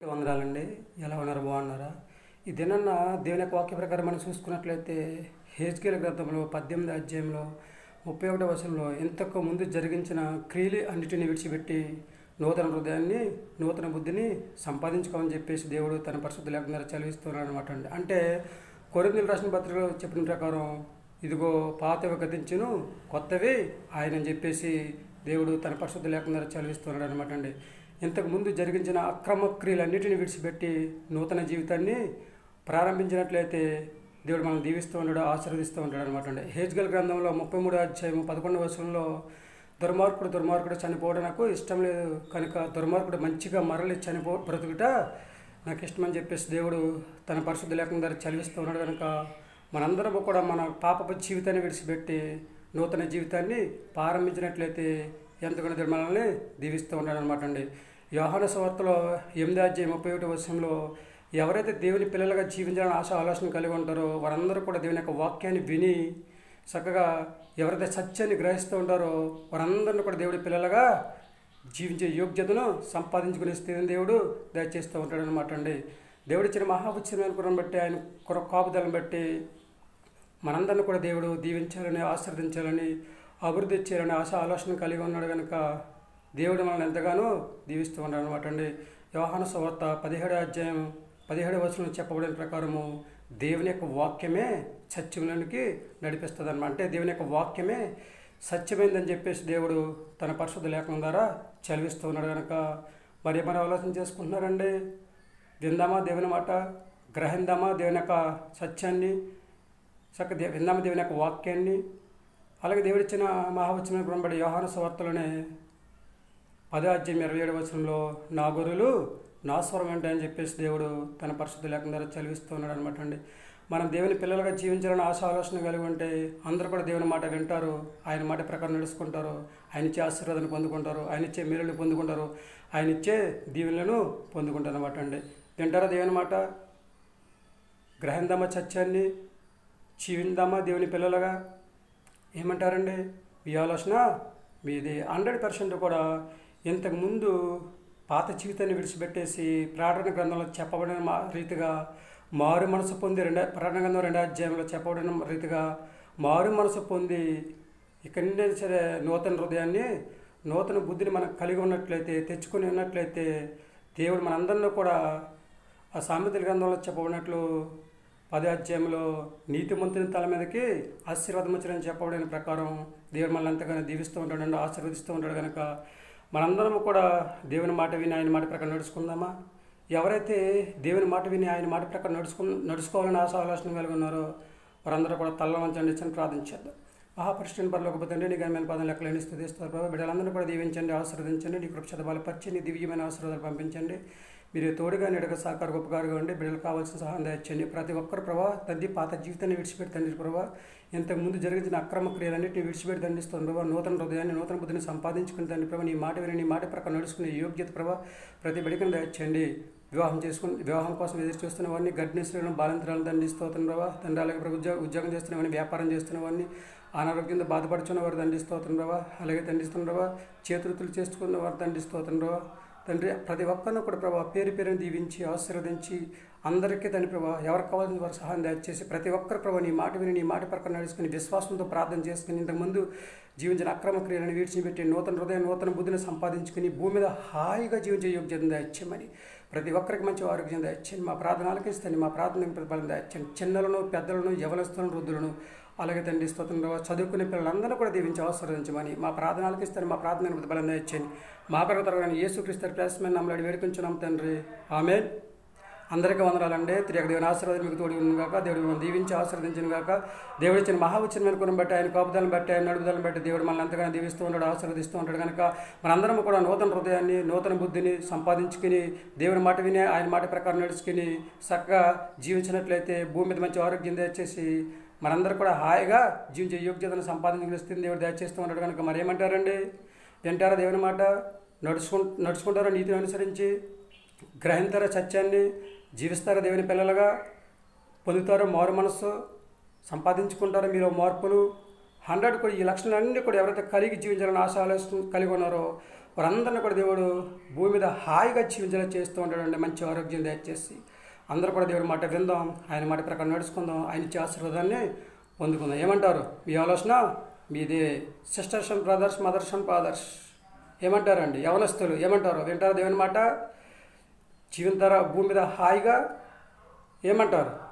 వందనాలండి. ఎలా ఉన్నారు? బాగున్నారా? ఈ దినన్న దేవుని యొక్క వాక్య ప్రకారం మనం చూసుకున్నట్లయితే హెజ్కేలు గ్రంథంలో 18వ అధ్యాయంలో 31వ వచనంలో ఇంతకు ముందు జరిగించిన క్రియలు అన్నిటిని విడిచిపెట్టి నూతన హృదయాన్ని నూతన బుద్ధిని సంపాదించుకోమని చెప్పేసి దేవుడు తన పరిశుద్ధ లేఖనం ద్వారా చదివిస్తున్నాడు అనమాట అండి. అంటే కొరింథీయులకు రాసిన పత్రికలో చెప్పిన ప్రకారం ఇదిగో పాతవి గతించును కొత్తవి ఆయన అని చెప్పేసి దేవుడు తన పరిశుద్ధ లేఖనం ద్వారా చదివిస్తున్నాడు అనమాట అండి. ఇంతకుముందు జరిగించిన అక్రమ క్రియలన్నిటిని విడిచిపెట్టి నూతన జీవితాన్ని ప్రారంభించినట్లయితే దేవుడు మనం దీవిస్తూ ఉంటాడు, ఆశీర్వదిస్తూ ఉంటాడు అనమాట అండి. హెజ్కేలు గ్రంథంలో 33వ అధ్యాయం 11వ వచనంలో దుర్మార్గుడు చనిపోవడం నాకు ఇష్టం లేదు కనుక దుర్మార్గుడు మంచిగా మరలి బ్రతుకుట నాకు ఇష్టమని చెప్పేసి దేవుడు తన పరిశుద్ధ లేఖనం ద్వారా చదివిస్తూ ఉన్నాడు. కనుక మనందరం కూడా మన పాపపు జీవితాన్ని విడిచిపెట్టి నూతన జీవితాన్ని ప్రారంభించినట్లయితే ఎంతగానో దేవుడు మనల్ని దీవిస్తూ ఉంటాడు అనమాట అండి. యోహాను సువార్తలో 8వ అధ్యాయం 31వ వచనంలో ఎవరైతే దేవుని పిల్లలుగా జీవించాలని ఆలోచన కలిగి ఉంటారో వారందరూ కూడా దేవుని యొక్క వాక్యాన్ని విని చక్కగా ఎవరైతే సత్యాన్ని గ్రహిస్తూ ఉంటారో వారందరినీ కూడా దేవుడి పిల్లలుగా జీవించే యోగ్యతను సంపాదించుకునే స్థితిని దేవుడు దయచేస్తూ ఉంటాడు అనమాట అండి. దేవుడిచ్చిన మహాపుత్యమైన కురం బట్టి ఆయన కాపుదలను బట్టి మనందరినీ కూడా దేవుడు దీవించాలని ఆశీర్వదించాలని అభివృద్ధి చేయాలని ఆలోచన కలిగి ఉన్నాడు. కనుక దేవుడు మనల్ని ఎంతగానో దీవిస్తూ ఉన్నాడు అనమాట అండి. యోహాను సువార్త 17వ అధ్యాయం 17వ వచనంలో చెప్పబడిన ప్రకారము దేవుని యొక్క వాక్యమే సత్యంలోనికి నడిపిస్తుంది అనమాట. అంటే దేవుని యొక్క వాక్యమే సత్యమైందని చెప్పేసి దేవుడు తన పరిశుద్ధ లేఖనం ద్వారా చదివిస్తూ ఉన్నాడు. కనుక మరి మనం ఆలోచన చేసుకుంటున్నారండి. విందామా దేవుని మాట, గ్రహిందామా దేవుని యొక్క సత్యాన్ని, విందామా దేవుని యొక్క వాక్యాన్ని. అలాగే దేవుడిచ్చిన మహావచనం గుణపడి యోహాను సువార్తలోనే 10వ అధ్యాయం 27వ వచనంలో నా గొర్రెలు నా స్వరం ఏంటని చెప్పేసి దేవుడు తన పరిశుద్ధ లేఖనం ద్వారా చదివిస్తూ ఉన్నాడు అనమాట అండి. మనం దేవుని పిల్లలుగా జీవించాలని ఆలోచన కలిగి ఉంటే అందరూ కూడా దేవుని మాట వింటారు, ఆయన మాట ప్రకారం నడుచుకుంటారు, ఆయన ఇచ్చే ఆశీర్వాదాన్ని పొందుకుంటారు, ఆయన ఇచ్చే మేలుని పొందుకుంటారు, ఆయన ఇచ్చే దీవెనలను పొందుకుంటారు అనమాట అండి. వింటారా దేవుని మాట, గ్రహిందామా సత్యాన్ని, జీవిందామా దేవుని పిల్లలుగా. ఏమంటారండి? మీ ఆలోచన మీది 100% కూడా ఇంతకుముందు పాత జీవితాన్ని విడిచిపెట్టేసి ప్రార్థన గ్రంథంలో చెప్పబడిన రీతిగా మారు మనసు పొంది ప్రార్థన గ్రంథం 2వ అధ్యాయంలో చెప్పబడిన రీతిగా మారు మనసు పొంది ఇక్కడి నుండి సరే నూతన హృదయాన్ని నూతన బుద్ధిని మనం కలిగి ఉన్నట్లయితే, తెచ్చుకొని ఉన్నట్లయితే దేవుడు మనందరినీ కూడా ఆ సామెతల గ్రంథంలో చెప్పబడినట్లు 10వ అధ్యాయంలో నీతిమంతుని తల మీదకి ఆశీర్వాదం వచ్చినని చెప్పబడిన ప్రకారం దేవుడు మనల్ని ఎంతగానో దీవిస్తూ ఉంటాడు, ఆశీర్వదిస్తూ ఉంటాడు. కనుక మనందరం కూడా దేవుని మాట విని ఆయన మాట ప్రకారం నడుచుకుందామా? ఎవరైతే దేవుని మాట విని ఆయన మాట ప్రకారం నడుచుకోవాలని ఆలోచన కలిగి ఉన్నారో వారందరూ కూడా తల్ల వంచండి ఇచ్చని ప్రార్థించేద్దాం. మహాపరిష్ఠుని పరలోకపు తండ్రి, నీ ఘనమైన పాదం లెక్కలేని స్తుతిస్తారు ప్రభావ. బిడ్డలందరూ కూడా దీవించండి, ఆశీర్వదించండి, నీ కృప బలపరిచి నీ దివ్యమైన ఆశీర్వాదాలు పంపించండి. మీరు తోడుగా నీడగా సహకార గొప్పగారుగా ఉండి బిడ్డలకు కావాల్సిన సహాయం దయచేయండి. ప్రతి ఒక్కరు ప్రభావ తండ్రి పాత జీవితాన్ని విడిచిపెట్టి తండ్రి ప్రభావ ఇంతకుముందు జరిగించిన అక్రమ క్రియలన్నింటినీ విడిచిపెట్టి దండిస్తుంది ప్రభావ. నూతన హృదయాన్ని నూతన బుద్ధిని సంపాదించుకుని తండ్రి ప్రభావ నీ మాట విని నీ మాట ప్రకారం నడుచుకునే యోగ్యత ప్రభావ ప్రతి బిడ్డకను దయచేయండి. వివాహం కోసం ఎదురు చూస్తున్న వారిని, గర్భిణీ స్త్రీలను, బాలింతరాలను దండిస్తూ ప్రభావ తండ్రి. అలాగే ఉద్యోగం చేస్తున్న వారిని, వ్యాపారం చేస్తున్న వారిని, అనారోగ్యంతో బాధపడుచున్న వారు దండిస్తూ ప్రభావ. అలాగే దండిస్తున్న ప్రభావ చేతులు చేసుకున్న వారు దండిస్తూ ప్రభావ తండ్రి. ప్రతి ఒక్కరిని కూడా ప్రభావ పేరు పేరుని దీవించి ఆశీర్వదించి అందరికీ తండ్రి ప్రభావ ఎవరికి కావాల్సిన వారు సహాయం దయచేసి ప్రతి ఒక్కరు ప్రభావ నీ మాట విని నీ మాట ప్రకారం నడుచుకుని విశ్వాసంతో ప్రార్థన చేసుకుని ఇంతకుముందు జీవించిన అక్రమ క్రియలను విడిచిపెట్టి నూతన హృదయం నూతన బుద్ధిని సంపాదించుకుని భూమి మీద హాయిగా జీవించే యోగ్యత దయచేయమని ప్రతి ఒక్కరికి మంచి ఆరోగ్యం దయచేయండి. మా ప్రార్థన ఆలకిస్తుంది, మా ప్రార్థనకు ప్రతిఫలం దయచేయండి. చిన్నలను, పెద్దలను, యవనస్తులను, వృద్ధులను, అలాగే తండ్రి స్తోత్రంలో చదువుకునే పిల్లలందరూ కూడా దీవించి ఆశీర్వదించమని మా ప్రార్థన ఆలకిస్తాను, మా ప్రార్థనకు ప్రతిఫలం దయచేయండి. మా కొరకు తరగని యేసుక్రీస్తు ప్రయాసమైన నమ్మలాడి వేడుకుంటున్నాం తండ్రి, ఆమేన్. అందరికీ వందనాలండి. తిరిగి దేవుని ఆశీర్వాదం మీకు తోడి ఉంది కాక, దేవుడు మనం దీవించి ఆశీర్వదించిన కాక, దేవుడు ఇచ్చిన మహావచనమైన గుణం బట్టి, ఆయన కాపుదలను బట్టి, ఆయన నడుపుదలను బట్టి దేవుడు మనల్ని ఎంతగానో దీవిస్తూ ఉంటాడు, ఆశీర్వదిస్తూ ఉంటాడు. కనుక మనందరం కూడా నూతన హృదయాన్ని నూతన బుద్ధిని సంపాదించుకుని దేవుని మాట విని ఆయన మాట ప్రకారం నడుచుకుని చక్కగా జీవించినట్లయితే భూమి మీద మంచి ఆరోగ్యం దయచేసి మనందరూ కూడా హాయిగా జీవించే యోగ్యతను సంపాదించుకుని దేవుడు దయచేస్తూ ఉంటాడు. కనుక మరి ఏమంటారండి? వింటారా దేవుని మాట, నడుచుకుంటారా నీతిని అనుసరించి, గ్రహింతారా సత్యాన్ని, జీవిస్తారా దేవుని పిల్లలుగా, పొందుతారో మారు మనస్సు, సంపాదించుకుంటారో మీరు మార్పులు 100 కూడా ఈ లక్షణాలన్నీ కూడా ఎవరైతే కలిగి జీవించాలని ఆలోచన కలిగి ఉన్నారో వారందరినీ కూడా దేవుడు భూమి మీద హాయిగా జీవించేలా చేస్తూ ఉంటాడండి. మంచి ఆరోగ్యం దయచేసి అందరూ కూడా దేవుడి మాట విందాం, ఆయన మాట ప్రకారం నడుచుకుందాం, ఆయన ఇచ్చే ఆశీర్వాదాన్ని పొందుకుందాం. ఏమంటారు? మీ ఆలోచన మీది. Sisters and brothers, mothers and fathers ఏమంటారండి? యవనస్తులు ఏమంటారు? వింటారా దేవుని మాట? జీవితారా భూమి మీద హాయిగా? ఏమంటారు?